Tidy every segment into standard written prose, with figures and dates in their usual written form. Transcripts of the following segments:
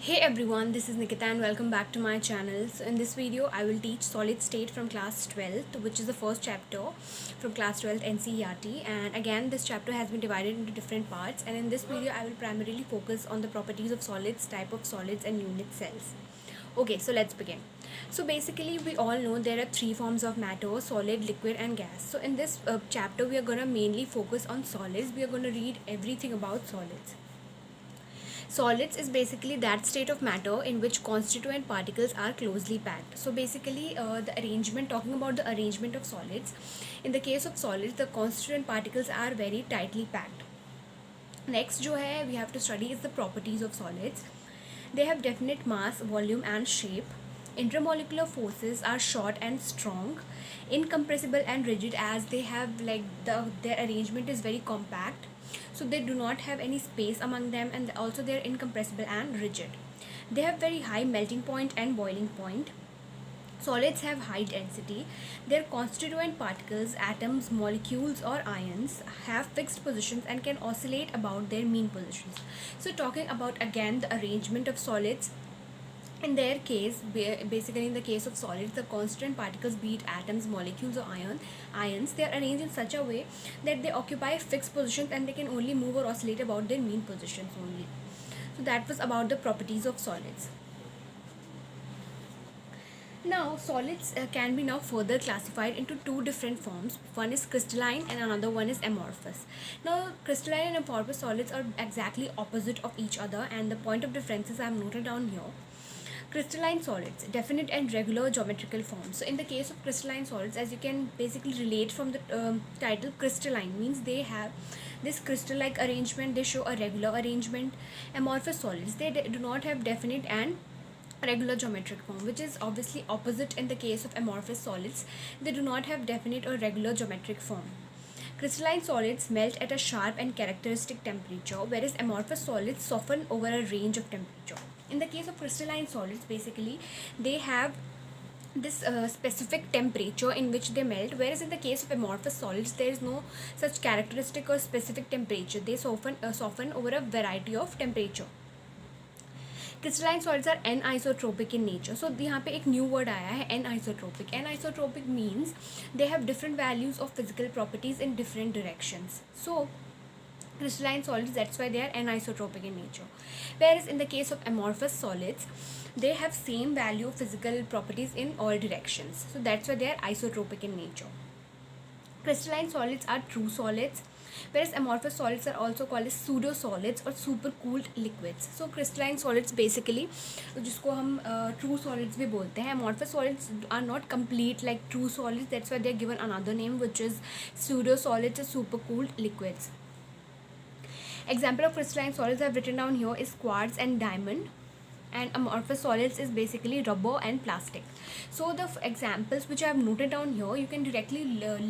Hey everyone, this is Nikita and welcome back to my channel. So in this video, I will teach solid state from class 12th, which is the first chapter from class 12th NCERT. And again, this chapter has been divided into different parts. And in this video, I will primarily focus on the properties of solids, type of solids, and unit cells. Okay, so let's begin. So basically, we all know there are three forms of matter: solid, liquid, and gas. So in this chapter, we are gonna mainly focus on solids. We are gonna read everything about solids. Solids is basically that state of matter in which constituent particles are closely packed. So basically, the arrangement, talking about the arrangement of solids, in the case of solids, the constituent particles are very tightly packed. Next, जो है we have to study is the properties of solids. They have definite mass, volume, and shape. Intermolecular forces are short and strong, incompressible and rigid, as they have their arrangement is very compact, so they do not have any space among them, and also they are incompressible and rigid. They have very high melting point and boiling point. Solids have high density. Their constituent particles, atoms, molecules, or ions have fixed positions and can oscillate about their mean positions. So, talking about again the arrangement of solids, in their case, basically in the case of solids, the constituent particles, be it atoms, molecules, or ions, they are arranged in such a way that they occupy fixed positions and they can only move or oscillate about their mean positions only. So that was about the properties of solids. Now, solids can be now further classified into two different forms. One is crystalline and another one is amorphous. Now, crystalline and amorphous solids are exactly opposite of each other, and the point of differences I have noted down here. Crystalline solids, definite and regular geometrical forms. So in the case of crystalline solids, as you can basically relate from the title, crystalline means they have this crystal-like arrangement, they show a regular arrangement. Amorphous solids, they do not have definite and regular geometric form, which is obviously opposite in the case of amorphous solids. They do not have definite or regular geometric form. Crystalline solids melt at a sharp and characteristic temperature, whereas amorphous solids soften over a range of temperature. In the case of crystalline solids, basically, they have this specific temperature in which they melt, whereas in the case of amorphous solids, there is no such characteristic or specific temperature. They soften over a variety of temperature. Crystalline solids are anisotropic in nature. So यहाँ पे एक new word आया है, anisotropic. Anisotropic means they have different values of physical properties in different directions. So crystalline solids, that's why they are anisotropic in nature, whereas in the case of amorphous solids, they have same value of physical properties in all directions, so that's why they are isotropic in nature. Crystalline solids are true solids, whereas amorphous solids are also called as pseudo solids or supercooled liquids. So crystalline solids basically, जिसको हम true solids भी बोलते हैं, amorphous solids are not complete like true solids, that's why they are given another name, which is pseudo solids or supercooled liquids. Example of crystalline solids I have written down here is quartz and diamond, and amorphous solids is basically rubber and plastic. So the examples which I have noted down here, you can directly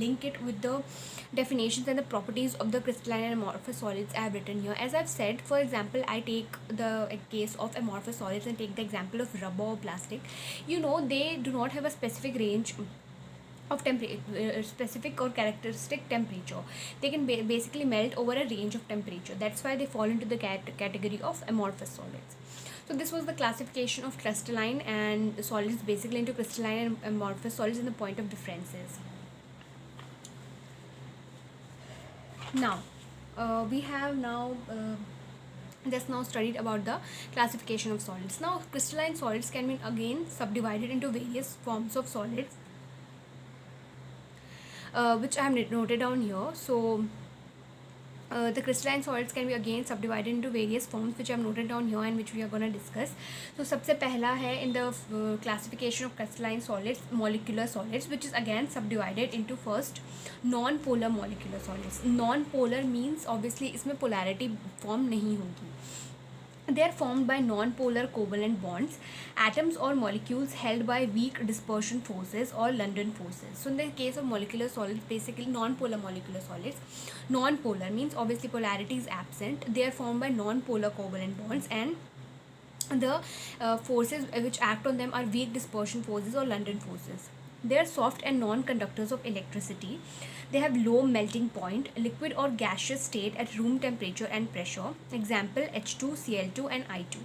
link it with the definitions and the properties of the crystalline and amorphous solids I have written here. As I have said, for example, I take the case of amorphous solids and take the example of rubber or plastic. You know, they do not have a specific range of specific or characteristic temperature. They can basically melt over a range of temperature. That's why they fall into the category of amorphous solids. So this was the classification of crystalline and solids, basically into crystalline and amorphous solids, and the point of differences. Now, we have now just now studied about the classification of solids. Now, crystalline solids can be again subdivided into various forms of solids, which I have noted down here. So the crystalline solids can be again subdivided into various forms, which I have noted down here and which we are going to discuss. So सबसे पहला है in the classification of crystalline solids, molecular solids, which is again subdivided into first non-polar molecular solids. Non-polar means obviously इसमें polarity form नहीं होगी. They are formed by non-polar covalent bonds, atoms or molecules held by weak dispersion forces or London forces. So in the case of molecular solids, basically non-polar molecular solids, non-polar means obviously polarity is absent. They are formed by non-polar covalent bonds, and the forces which act on them are weak dispersion forces or London forces. They are soft and non-conductors of electricity. They have low melting point, liquid or gaseous state at room temperature and pressure. Example, H2, Cl2 and I2.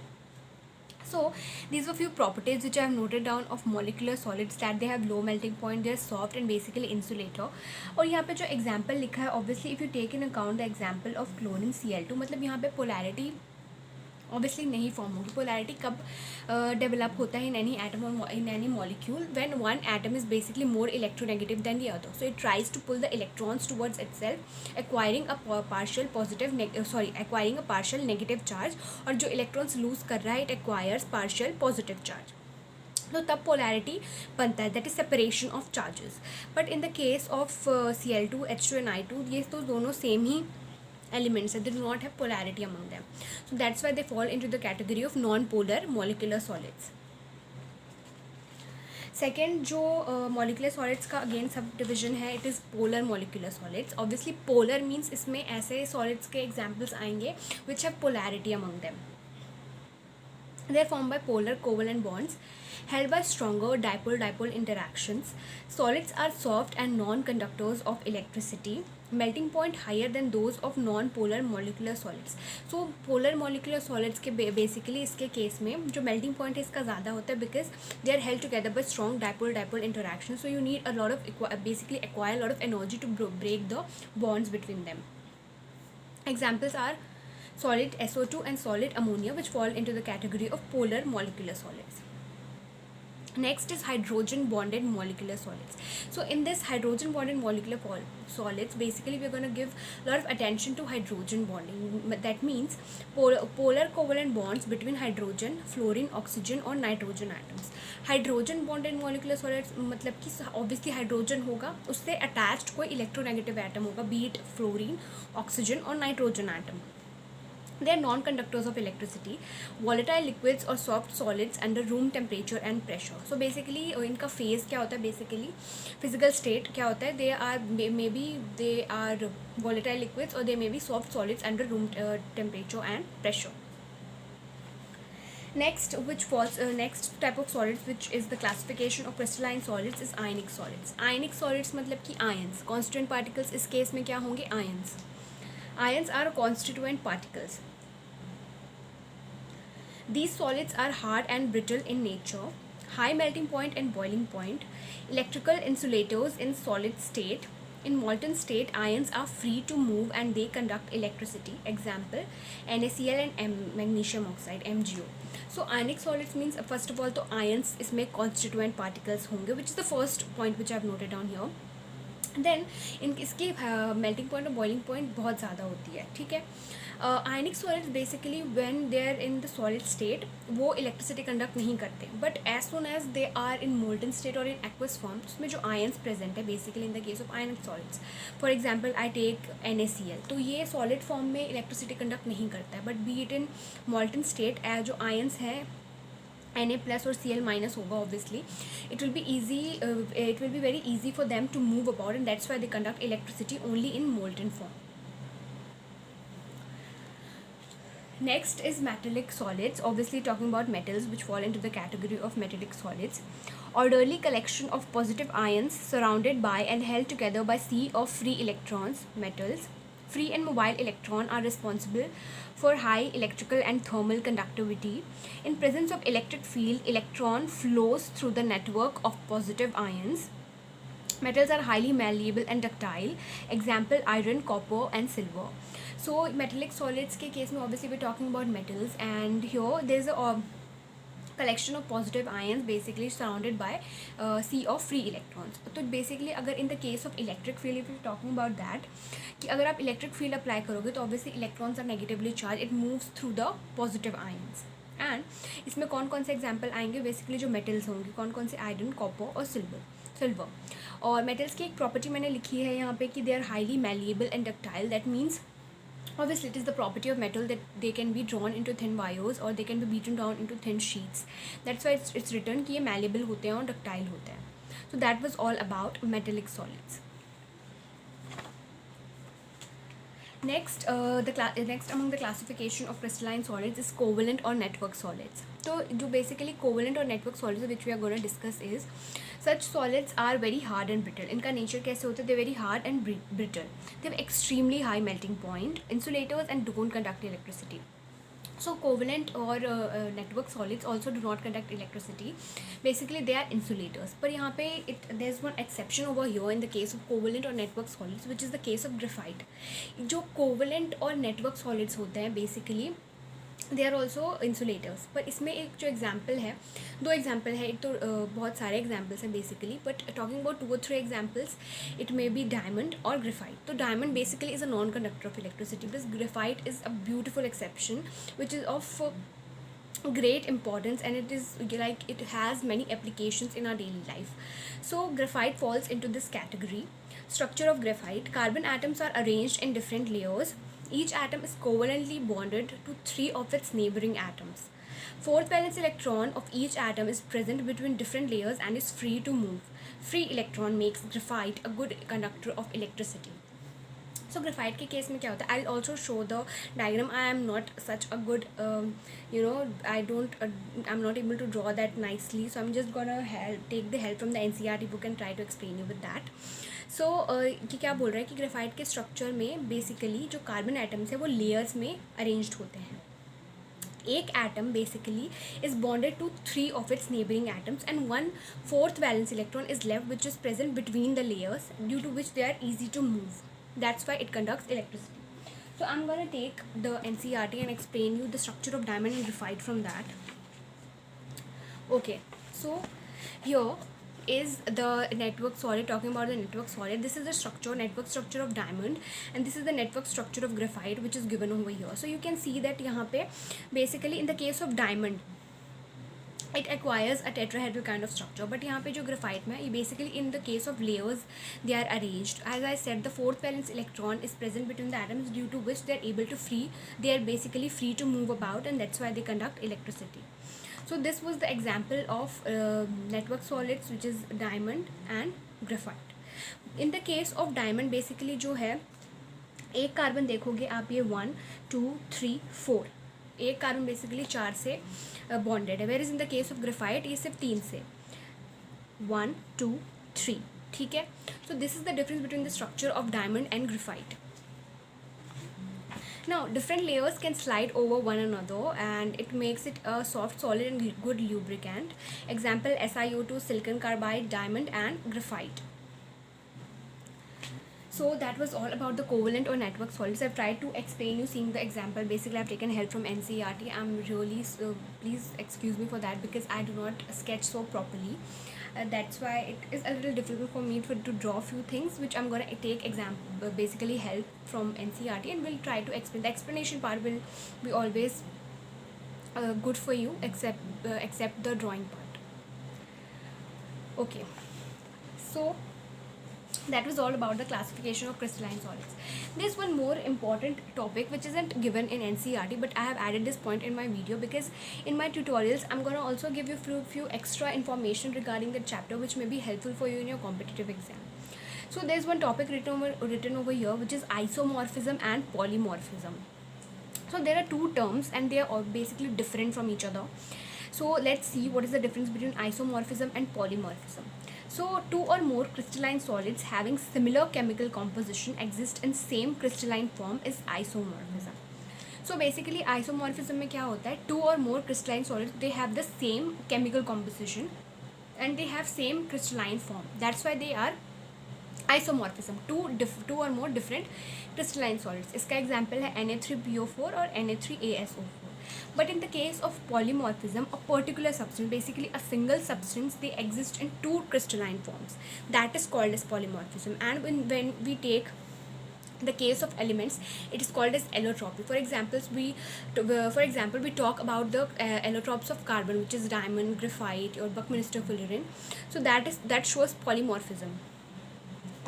So these were few properties which I have noted down of molecular solids, that they have low melting point, they are soft and basically insulator. और यहाँ पे जो example लिखा है, obviously if you take in account the example of chlorine Cl2, मतलब यहाँ पे polarity obviously नहीं फॉर्म होगी. पोलैरिटी कब डेवलप होता है इन एनी एटम और in any molecule, when one atom is basically more electronegative than the other, so it tries to pull the electrons towards itself, acquiring a partial positive acquiring a partial negative charge, और जो electrons lose कर रहा है it acquires partial positive charge. तो तब polarity बनता है, that is separation of charges. But in the case of Cl2, H2 and I2, ये तो दोनों same he elements, they do not have polarity among them, so that's why they fall into the category of non-polar molecular solids. Second जो molecular solids का again sub division है, it is polar molecular solids. Obviously polar means इसमें ऐसे solids के examples आएंगे which have polarity among them. They are formed by polar covalent bonds held by stronger dipole-dipole interactions. Solids are soft and non-conductors of electricity. Melting point higher than those of non-polar molecular solids. So polar molecular solids के basically इसके case में जो melting point है इसका ज़्यादा होता है because they are held together by strong dipole-dipole interactions. So you need a lot of basically acquire a lot of energy to break the bonds between them. Examples are solid SO2 and solid ammonia, which fall into the category of polar molecular solids. Next is hydrogen bonded molecular solids. So in this hydrogen bonded molecular solids, basically we're going to give a lot of attention to hydrogen bonding. That means polar covalent bonds between hydrogen, fluorine, oxygen और nitrogen atoms. Hydrogen bonded molecular solids मतलब कि obviously hydrogen होगा, उससे attached कोई electronegative atom होगा, B it fluorine, oxygen और nitrogen atom. They are non-conductors of electricity, volatile liquids or soft solids under room temperature and pressure. So basically इनका phase क्या होता है, basically physical state क्या होता है, they are maybe they are volatile liquids or they may be soft solids under room temperature and pressure. Next type of solids which is the classification of crystalline solids is ionic solids. Ionic solids मतलब कि ions, constituent particles इस case में क्या होंगे, ions. Ions are constituent particles. These solids are hard and brittle in nature, high melting point and boiling point, electrical insulators in solid state. In molten state, ions are free to move and they conduct electricity. Example, NaCl and magnesium oxide, MgO. So ionic solids means first of all तो ions इसमें constituent particles होंगे, which is the first point which I have noted down here. Then इसकी melting point और boiling point बहुत ज़्यादा होती है. ठीक है. Ionic solids basically when they are in the solid state वो इलेक्ट्रिसिटी कंडक्ट नहीं करते, but as soon as they are in molten state और इन एक्वस फॉर्म उसमें जो आयंस प्रेजेंट है basically in the case of ionic solids, for example I take NaCl, तो ये solid form में इलेक्ट्रिसिटी कंडक्ट नहीं करता है, but B it in molten state जो आयंस है Na+ और Cl- होगा, obviously it will be very easy for them to move about, and that's why they conduct electricity only in molten form. Next is metallic solids, obviously talking about metals which fall into the category of metallic solids. Orderly collection of positive ions surrounded by and held together by sea of free electrons, metals. Free and mobile electron are responsible for high electrical and thermal conductivity. In presence of electric field, electron flows through the network of positive ions. Metals are highly malleable and ductile. Example, iron, copper and silver. So metallic solids के case में obviously we're talking about metals, and here there's a collection of positive ions basically surrounded by sea of free electrons. तो basically अगर in the case of electric field if we're talking about that कि अगर आप electric field apply करोगे तो obviously electrons are negatively charged, it moves through the positive ions. and इसमें कौन कौन से example आएंगे, basically जो metals होंगे कौन कौन से, iron, copper और silver. और metals की एक property मैंने लिखी है यहाँ पे कि they are highly malleable and ductile. That means obviously it is the property of metal that they can be drawn into thin wires or they can be beaten down into thin sheets. That's why it's written कि ये malleable होते हैं और ductile होते हैं. So that was all about metallic solids. Next among the classification of crystalline solids is covalent or network solids. So जो basically covalent or network solids which we are going to discuss is such solids are very hard and brittle. इनका nature कैसे होता है, they're very hard and brittle. They have extremely high melting point, insulators and don't conduct electricity. So covalent or network solids also do not conduct electricity. Basically they are insulators. पर यहाँ पे there's one exception over here in the case of covalent or network solids, which is the case of graphite. जो covalent और network solids होते हैं basically they are also insulators. पर इसमें एक जो एग्जाम्पल है, दो एग्जाम्पल है. एक तो बहुत सारे एग्जाम्पल्स हैं basically, but talking about 2 or 3 examples, it may be diamond और ग्रेफाइट. तो diamond basically is a non conductor of electricity, बस graphite is a beautiful exception which is of great importance, and it is like it has many applications in our daily life. So graphite falls into this category. Structure of graphite: carbon atoms are arranged in different layers. Each atom is covalently bonded to 3 of its neighboring atoms. Fourth valence electron of each atom is present between different layers and is free to move. Free electron makes graphite a good conductor of electricity. So graphite के case में क्या होता है, I also show the diagram. I am not such a good I am not able to draw that nicely, so I am just gonna take the help from the NCERT book and try to explain you with that. So ये क्या बोल रहा है कि graphite के structure में basically जो carbon atoms है वो लेयर्स में अरेंज्ड होते हैं. एक atom basically is bonded to 3 of its neighboring atoms, and 1/4 valence electron is left, which is present between the layers, due to which they are easy to move. That's why it conducts electricity. So I'm going to take the NCERT and explain you the structure of diamond and graphite from that. Okay, so here is the network solid. Talking about the network solid, this is the network structure of diamond, and this is the network structure of graphite, which is given over here. So you can see that यहाँ पे basically in the case of diamond it acquires a tetrahedral kind of structure, but यहाँ पे जो graphite में ये basically in the case of layers they are arranged. As I said, the 4th valence electron is present between the atoms, due to which they are basically free to move about, and that's why they conduct electricity. So this was the example of network solids, which is diamond and graphite. In the case of diamond basically जो है, एक carbon देखोगे आप, ये 1 2 3 4, एक carbon basically 4 से bonded है. Whereas in the case of graphite ये सिर्फ 3 से, 1 2 3. ठीक है. So this is the difference between the structure of diamond and graphite. Now different layers can slide over one another, and it makes it a soft, solid and good lubricant. Example: SiO2, silicon carbide, diamond and graphite. So that was all about the covalent or network solids. I've tried to explain you seeing the example. Basically I've taken help from NCERT. I'm really please excuse me for that, because I do not sketch so properly. That's why it is a little difficult for me to draw few things, which I'm going to take basically help from NCERT, and we'll try to explain. The explanation part will be always good for you, except the drawing part. Okay, so that was all about the classification of crystalline solids. There's one more important topic which isn't given in NCERT, but I have added this point in my video because in my tutorials I'm going to also give you few extra information regarding the chapter, which may be helpful for you in your competitive exam. So there's one topic written over here, which is isomorphism and polymorphism. So there are two terms and they are all basically different from each other. So let's see what is the difference between isomorphism and polymorphism. So two or more crystalline solids having similar chemical composition exist in same crystalline form is isomorphism. So basically isomorphism में क्या होता है, two or more crystalline solids, they have the same chemical composition and they have same crystalline form. That's why they are isomorphism. Two or more different crystalline solids. इसका example है Na3PO4 और Na3ASO4. But in the case of polymorphism, a particular substance, basically a single substance, they exist in two crystalline forms. That is called as polymorphism. And when we take the case of elements, it is called as allotropy. For example, we talk about the allotropes of carbon, which is diamond, graphite, or Buckminster fullerene. So that shows polymorphism.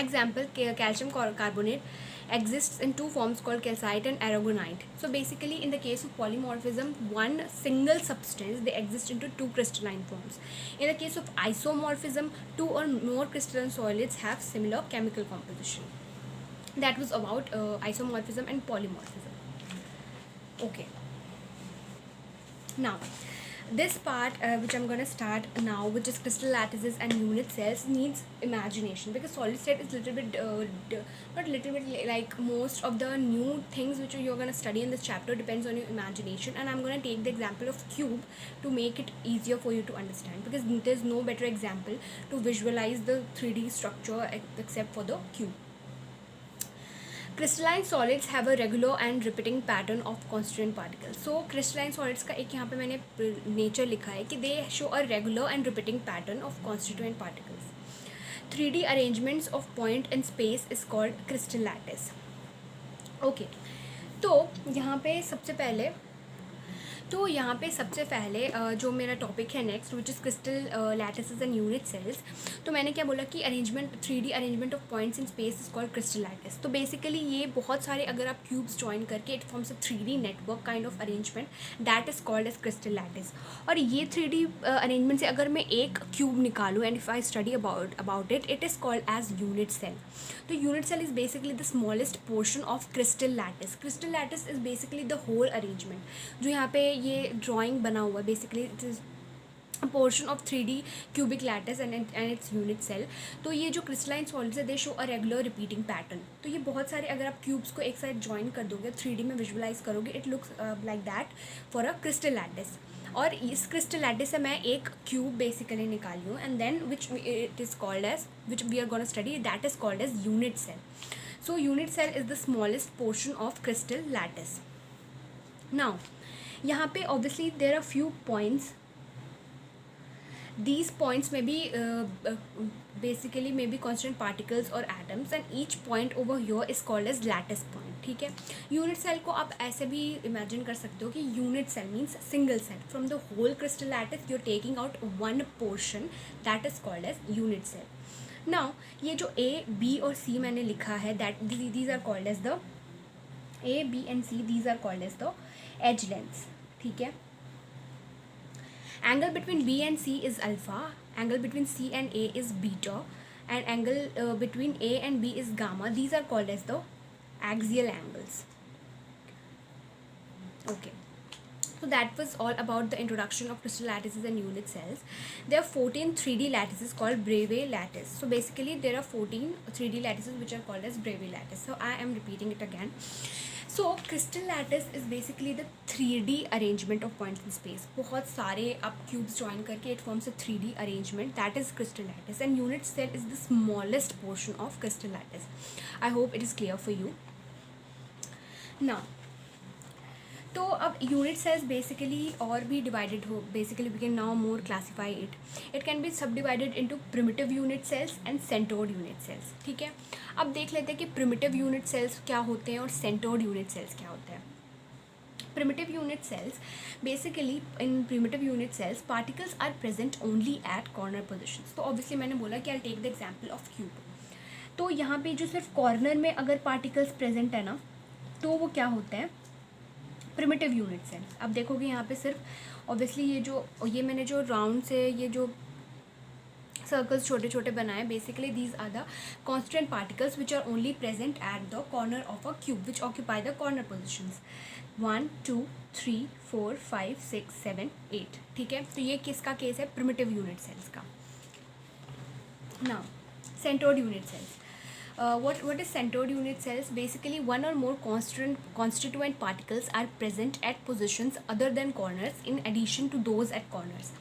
Example: calcium carbonate exists in two forms called calcite and aragonite. So basically in the case of polymorphism, one single substance, they exist into two crystalline forms. In the case of isomorphism, two or more crystalline solids have similar chemical composition. That was about isomorphism and polymorphism. Okay, now This part, which I'm going to start now, which is crystal lattices and unit cells, needs imagination, because solid state is little bit not little bit, like most of the new things which you're going to study in this chapter depends on your imagination. And I'm going to take the example of cube to make it easier for you to understand, because there's no better example to visualize the 3D structure except for the cube. Crystalline solids have a regular and repeating pattern of constituent particles. So crystalline solids का एक यहाँ पे मैंने nature लिखा है कि they show a regular and repeating pattern of constituent particles. 3D arrangements of point in space is called crystal lattice. Okay, तो यहाँ पे सबसे पहले जो मेरा टॉपिक है next, which is crystal lattices and unit cells. तो मैंने क्या बोला कि arrangement 3D arrangement of points in space is called crystal lattice. तो बेसिकली ये बहुत सारे अगर आप क्यूब्स ज्वाइन करके it forms a 3D network kind of arrangement that is called as crystal lattice. और ये 3D अरेंजमेंट से अगर मैं एक क्यूब निकालूँ and if I study about it is called as unit cell. तो unit cell is basically the smallest portion of crystal lattice. Crystal lattice is basically the whole arrangement. जो यहाँ पे ये ड्राइंग बना हुआ है, basically it is portion of 3D cubic lattice and its unit cell. तो ये जो क्रिस्टलाइन सॉलिड्स है they show a regular repeating pattern. तो ये बहुत सारे अगर आप क्यूब्स को एक साथ ज्वाइन कर दोगे 3D में विजुअलाइज करोगे, it looks like that for a crystal lattice. और इस क्रिस्टल लैटिस से मैं एक क्यूब बेसिकली निकाली हूँ and then which it is called as, which we are gonna study, that is called as unit cell. So unit cell is the smallest portion of crystal lattice. Now यहाँ पे obviously there are few points. These points may be basically may be constant particles or atoms, and each point over here is called as lattice point. ठीक है. Unit cell को आप ऐसे भी imagine कर सकते हो कि unit cell means single cell. From the whole crystal lattice you are taking out one portion that is called as unit cell. Now ये जो A, B और C मैंने लिखा है that these are called as the A, B and C, these are called as the edge lengths. ठीक है. Angle between B and C is alpha, angle between C and A is beta, and angle between A and B is gamma. These are called as the axial angles. Okay, so that was all about the introduction of crystal lattices and unit cells. There are 14 3D lattices called Bravais lattice. So basically there are 14 3D lattices which are called as Bravais lattice. So I am repeating it again. So crystal lattice is basically the 3D arrangement of points in space. बहुत सारे आप cubes join करके it forms a 3D arrangement, that is crystal lattice, and unit cell is the smallest portion of crystal lattice. I hope it is clear for you. Now तो अब unit cells basically और भी divided हो, basically we can now more classify it can be subdivided into primitive unit cells and centred unit cells. ठीक है. अब देख लेते हैं कि प्रिमिटिव यूनिट सेल्स क्या होते हैं और सेंटर्ड यूनिट सेल्स क्या होते हैं. Primitive unit cells basically, in primitive unit cells particles are present only at corner position. तो ऑब्वियसली मैंने बोला कि I take the example of cube. तो यहाँ पे जो सिर्फ कॉर्नर में अगर पार्टिकल्स प्रेजेंट है ना, तो वो क्या होते हैं, प्रिमिटिव यूनिट सेल. अब देखोगे यहाँ पे सिर्फ ऑब्वियसली ये मैंने जो राउंड से ये जो सर्कल्स छोटे छोटे बनाए, basically these are the constant particles which are only present at the corner of a cube which occupy the corner positions 1 2 3 4 5 6 7 8. ठीक है. तो ये किसका केस है, प्रिमिटिव यूनिट सेल्स का. Now centred unit cells. What is centered unit cells? Basically, one or more constituent particles are present at positions other than corners in addition to those at corners.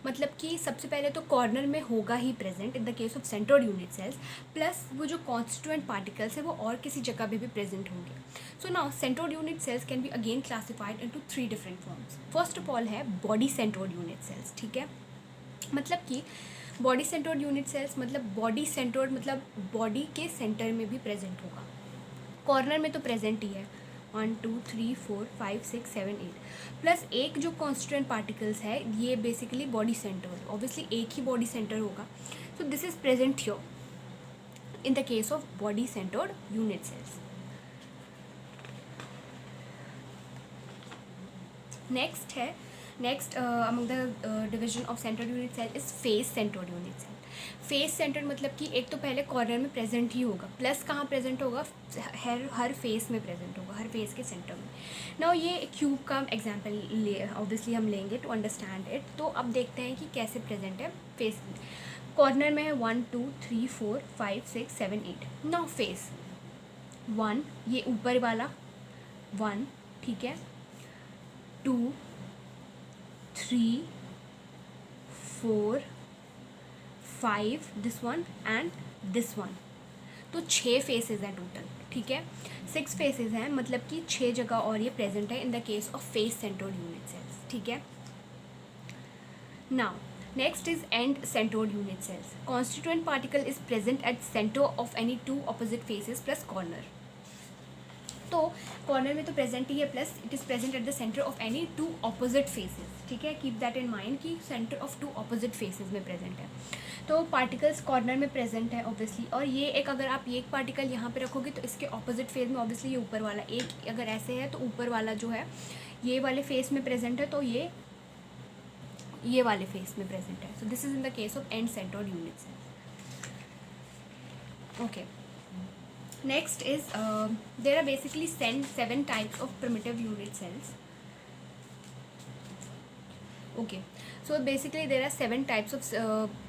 मतलब कि सबसे पहले तो corner में होगा ही present in the case of centred unit cells, plus वो जो कॉन्स्टिट्यूएंट पार्टिकल्स है वो और किसी जगह पे भी प्रेजेंट होंगे. So now centred unit cells can be again classified into 3 different forms. First of all है बॉडी सेंटर्ड यूनिट सेल्स. ठीक है. मतलब कि बॉडी सेंटर्ड यूनिट सेल्स मतलब बॉडी सेंटर्ड मतलब बॉडी के सेंटर में भी प्रेजेंट होगा. कॉर्नर में तो प्रेजेंट ही है 1 2 3 4 5 6 7 8, प्लस एक जो कॉन्स्टिट्यूएंट पार्टिकल्स है ये बेसिकली बॉडी सेंटर, ऑब्वियसली एक ही बॉडी सेंटर होगा. So this is present here in the case of body centred unit cells. Next है Next, among the division of centered unit cell is face centered unit cell. Face centred मतलब कि एक तो पहले corner में present ही होगा, plus कहाँ present होगा, हर फेस में प्रेजेंट होगा, हर फेस के सेंटर में. नाउ ये क्यूब का एग्जांपल ले ऑब्वियसली हम लेंगे टू अंडरस्टैंड इट. तो अब देखते हैं कि कैसे प्रेजेंट है फेस. कॉर्नर में है 1 2 3 4 5 6 7 8. नाउ फेस 1, ये ऊपर वाला 1, ठीक है, 2 3 4 5, this one and this one. तो 6 फेसेस हैं टोटल, ठीक है. 6 फेसेस हैं मतलब कि 6 जगह और ये प्रेजेंट है in the case of face centred unit cells, ठीक है. Now next is end centred unit cells. Constituent particle is present at centre of any 2 opposite faces plus corner. तो कॉर्नर में तो प्रेजेंट ही है, plus it is present at the centre of any 2 opposite faces, ठीक है. Keep that in mind कि centre of 2 opposite faces में present है. तो पार्टिकल्स कॉर्नर में प्रेजेंट है ऑब्वियसली. और ये एक, अगर आप ये एक पार्टिकल यहाँ पे रखोगे तो इसके ऑपोजिट फेस में ऑब्वियसली ये ऊपर वाला एक, अगर ऐसे है तो ऊपर वाला जो है ये वाले फेस में प्रेजेंट है, तो ये वाले फेस में प्रेजेंट है. So this is in the case of end centred unit cells. Okay. Next is there are basically 7 types of primitive unit cells. Okay, so basically there are 7 types of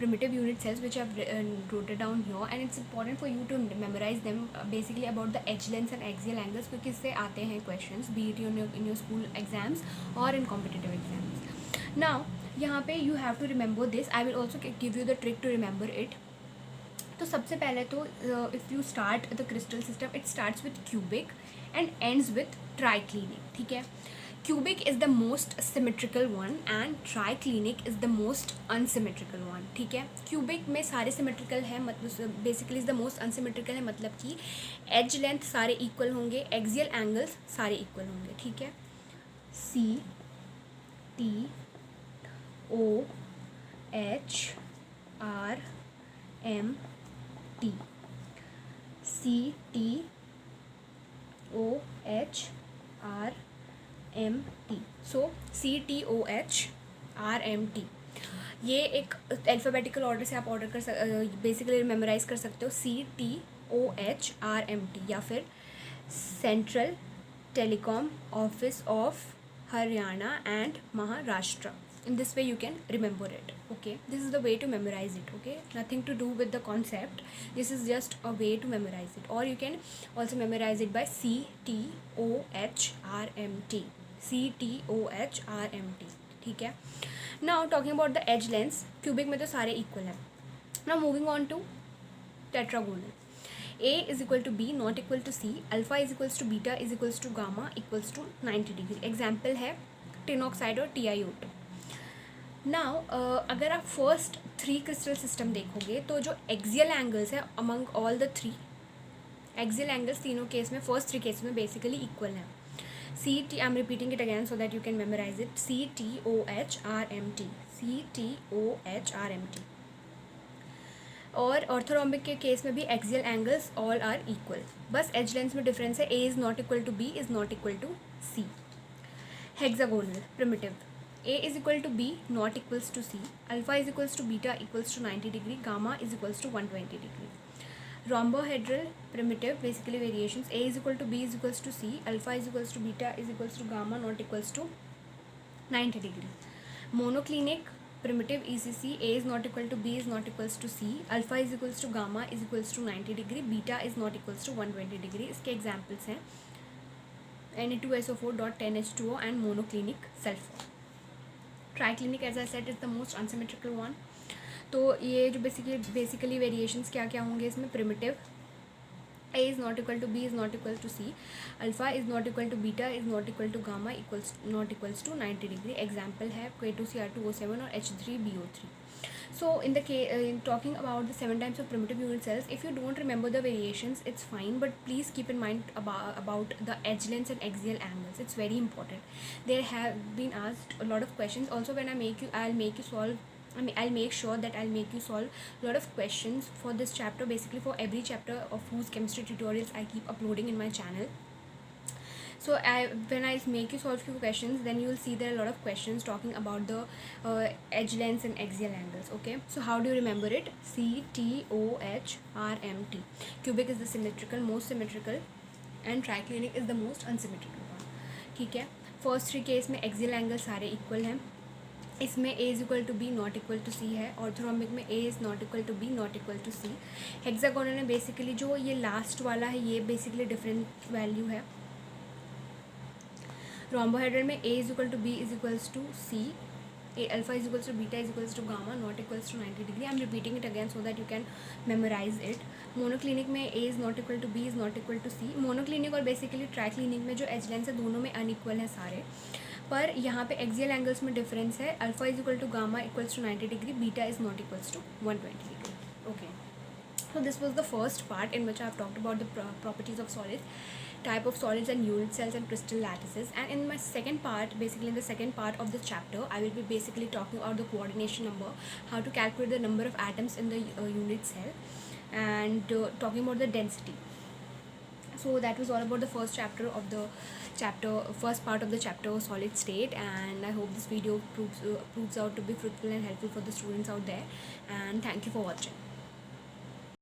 primitive unit cells which I've wrote it down here, and it's important for you to memorize them, basically about the edge lengths and axial angles, क्योंकि इससे आते हैं questions be it in your school exams or in competitive exams. Now यहाँ पे you have to remember this. I will also give you the trick to remember it. तो सबसे पहले तो if you start the crystal system, it starts with cubic and ends with triclinic, ठीक है. Cubic is the most symmetrical one and triclinic is the most unsymmetrical one, ठीक है. Cubic में सारे सिमेट्रिकल हैं, मतलब basically is the most unsymmetrical है, मतलब कि एज लेंथ सारे इक्वल होंगे, एक्सियल एंगल्स सारे इक्वल होंगे, ठीक है. C T O H R M T, C T O H R M T. So C T O H R M T, ये एक अल्फ़ाबेटिकल ऑर्डर से आप ऑर्डर बेसिकली मेमोराइज कर सकते हो. C T O H R M T, या फिर central telecom office of Haryana and Maharashtra. In this way you can remember it. Okay, this is the way to memorize it. Okay, nothing to do with the concept, this is just a way to memorize it. Or you can also memorize it by C T O H R M T, C T O H R M T, ठीक है. Now talking about the edge lengths, cubic में तो सारे equal हैं. Now moving on to tetragonal. A is equal to B not equal to C, alpha is equals to beta is equals to gamma equals to 90 degree. Example है tin oxide और TiO2. Now अगर आप first 3 crystal system देखोगे तो जो axial angles है among all the 3 axial angles तीनों case में, फर्स्ट 3 केस में बेसिकली इक्वल हैं. C T, I am repeating it again so that you can memorise it. C T O H R M T, C T O H R M T. और orthorhombic के case में भी axial angles all are equal, बस edge length में difference है. A is not equal to B, is not equal to C. Hexagonal primitive, A is equal to B not equals to C, alpha is equals to beta equals to 90 degree, gamma is equals to 120 degree. Rhombohedral primitive, basically variations. A is equal to B is equals to C, alpha is equals to beta is equals to gamma not equals to 90 degree. Monoclinic primitive ECC, A is not equal to B is not equals to C, alpha is equals to gamma is equals to 90 degree, beta is not equals to 120 degree. इसके examples हैं Na2SO4.10H2O and monoclinic sulfur. Triclinic as I said is the most unsymmetrical one. तो ये जो basically variations क्या क्या होंगे इसमें, primitive A is not equal to B is not equal to C, alpha is not equal to beta is not equal to gamma equals not equals to 90 degree. Example है K2Cr2O7 और H3BO3. So in talking about the 7 types of primitive unit cells, if you don't remember the variations, it's fine, but please keep in mind about the edge lengths and axial angles. It's very important. There have been asked a lot of questions. Also, when I'll make sure that I'll make you solve a lot of questions for this chapter, basically for every chapter of whose chemistry tutorials I keep uploading in my channel. So when I make you solve few questions, then you will see there are a lot of questions talking about the edge lengths and axial angles. Okay, so how do you remember it? CTOHRMT. Cubic is the symmetrical, most symmetrical, and triclinic is the most unsymmetrical one. ठीक है, first three case में axial angle सारे equal हैं. इसमें a is equal to B not equal to C है. Orthorhombic में a is not equal to B not equal to C. Hexagonal में basically जो ये लास्ट वाला है ये बेसिकली डिफरेंट वैल्यू है. रोम्बोहेड्रल में a is equal to B is equals to C. Alpha is equals to beta is equals to gamma not equals to 90 डिग्री. I am repeating it again so that you can memorise it. Monoclinic में a is not equal to B is not equal to C. Monoclinic और basically triclinic में जो as lens है दोनों में unequal है सारे, पर यहाँ पे एक्सियल एंगल्स में डिफरेंस है. Alpha is equal to gamma equals to 90 degree, beta is not equals to 120 degree. Okay, so this was the first part in which I have talked about the properties of solids, type of solids and unit cells and crystal lattices. And in my second part, basically in the second part of this chapter, I will be basically talking about the coordination number, how to calculate the number of atoms in the unit cell, and talking about the density. So that was all about the first chapter of the first part of the chapter solid state, and I hope this video proves out to be fruitful and helpful for the students out there, and thank you for watching.